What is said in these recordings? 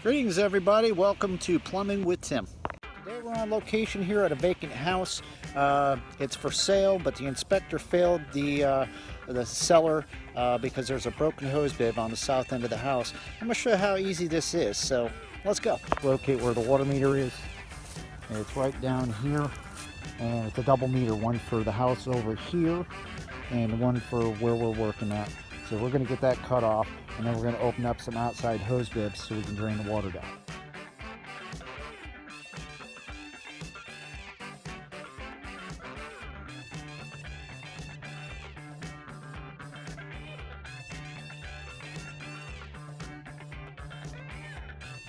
Greetings everybody, welcome to Plumbing with Tim. Today we're on location here at a vacant house. It's for sale, but the inspector failed the seller because there's a broken hose bib on the south end of the house. I'm going to show you how easy this is, so let's go. Locate where the water meter is. And it's right down here, and it's a double meter, one for the house over here and one for where we're working at. So we're going to get that cut off, and then we're going to open up some outside hose bibs so we can drain the water down.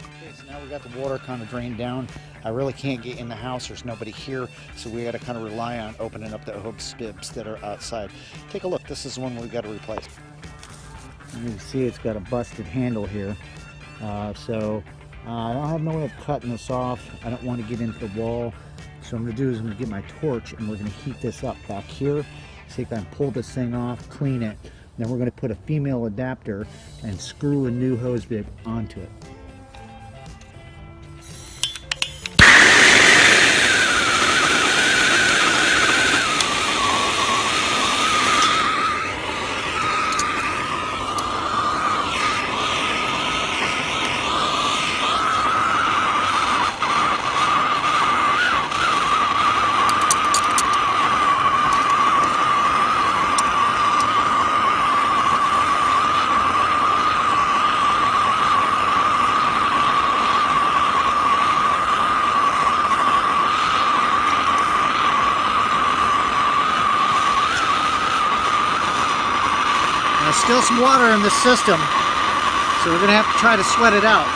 Okay, so now we got the water kind of drained down. I really can't get in the house, there's nobody here, so we got to kind of rely on opening up the hose bibs that are outside. Take a look, this is the one we got to replace. You can see it's got a busted handle here, so I don't have no way of cutting this off. I don't want to get into the wall, so what I'm going to do is I'm going to get my torch and we're going to heat this up back here. See if I can pull this thing off, clean it, then we're going to put a female adapter and screw a new hose bib onto it. There's still some water in the system, so we're going to have to try to sweat it out.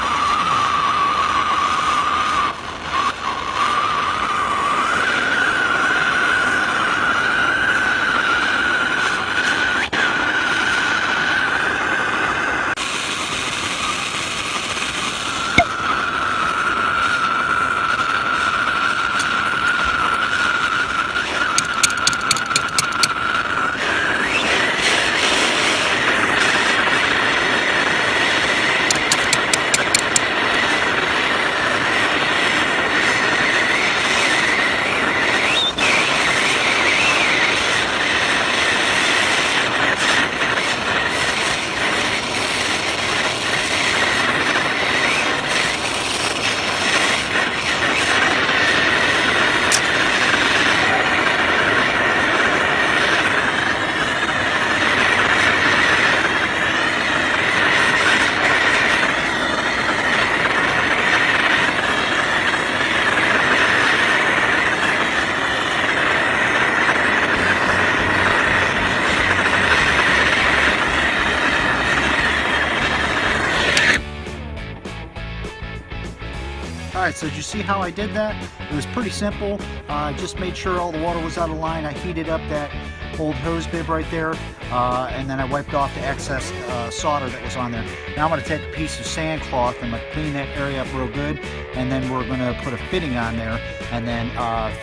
Alright, so did you see how I did that? It was pretty simple. I just made sure all the water was out of line. I heated up that old hose bib right there, and then I wiped off the excess solder that was on there. Now I'm going to take a piece of sand cloth and clean that area up real good, and then we're going to put a fitting on there, and then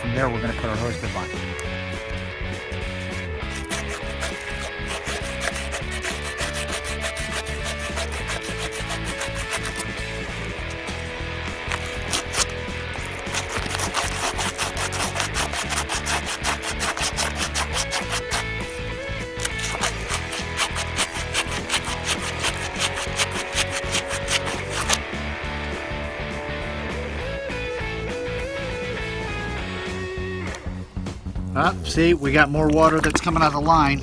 from there we're going to put our hose bib on. See, we got more water that's coming out of the line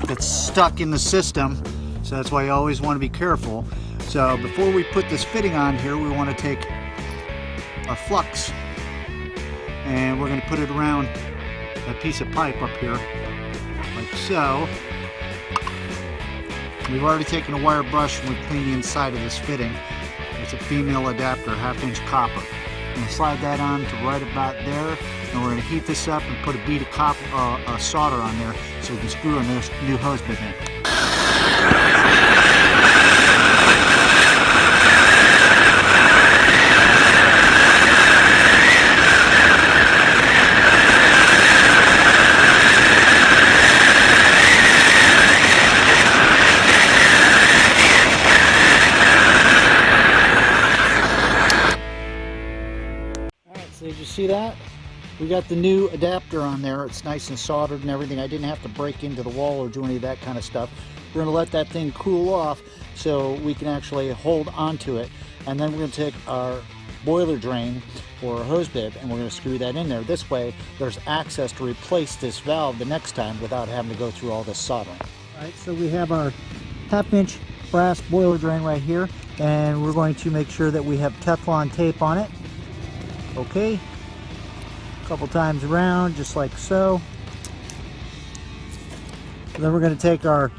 that's stuck in the system, so that's why you always want to be careful. So before we put this fitting on here, we want to take a flux and we're going to put it around a piece of pipe up here, like so. We've already taken a wire brush and we clean the inside of this fitting. It's a female adapter, 1/2 inch copper. I'm going to slide that on to right about there, and we're going to heat this up and put a bead of copper, solder on there so we can screw a new hose bib in. So did you see that? We got the new adapter on there. It's nice and soldered and everything. I didn't have to break into the wall or do any of that kind of stuff. We're going to let that thing cool off so we can actually hold onto it. And then we're going to take our boiler drain or a hose bib and we're going to screw that in there. This way there's access to replace this valve the next time without having to go through all this soldering. All right, so we have our 1/2-inch brass boiler drain right here, and we're going to make sure that we have Teflon tape on it. Okay, a couple times around, just like so. And then we're going to take our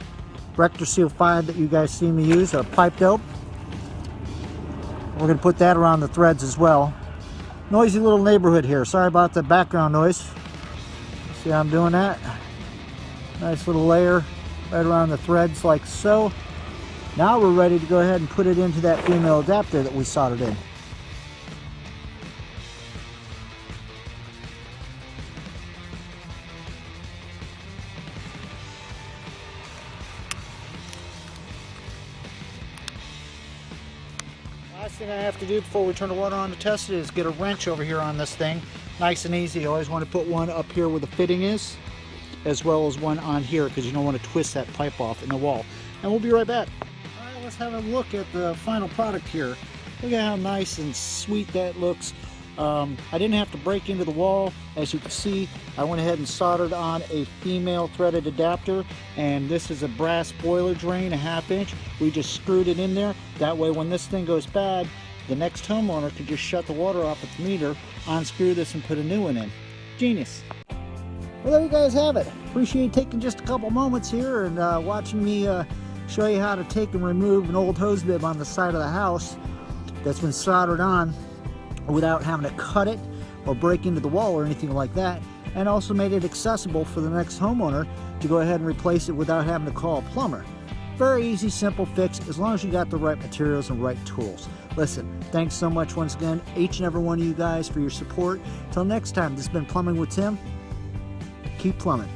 Rector Seal 5 that you guys see me use, a pipe dope. We're going to put that around the threads as well. Noisy little neighborhood here. Sorry about the background noise. See how I'm doing that? Nice little layer right around the threads like so. Now we're ready to go ahead and put it into that female adapter that we soldered in. Last thing I have to do before we turn the water on to test it is get a wrench over here on this thing. Nice and easy. You always want to put one up here where the fitting is, as well as one on here, because you don't want to twist that pipe off in the wall. And we'll be right back. All right, let's have a look at the final product here. Look at how nice and sweet that looks. I didn't have to break into the wall. As you can see, I went ahead and soldered on a female threaded adapter, and this is a brass boiler drain, a 1/2-inch. We just screwed it in there. That way when this thing goes bad, the next homeowner could just shut the water off at the meter, unscrew this and put a new one in. Genius. Well, there you guys have it. Appreciate taking just a couple moments here and watching me show you how to take and remove an old hose bib on the side of the house that's been soldered on without having to cut it or break into the wall or anything like that, and also made it accessible for the next homeowner to go ahead and replace it without having to call a plumber. Very easy, simple fix as long as you got the right materials and right tools. Listen, thanks so much once again, each and every one of you guys, for your support. Till next time, this has been Plumbing with Tim. Keep plumbing.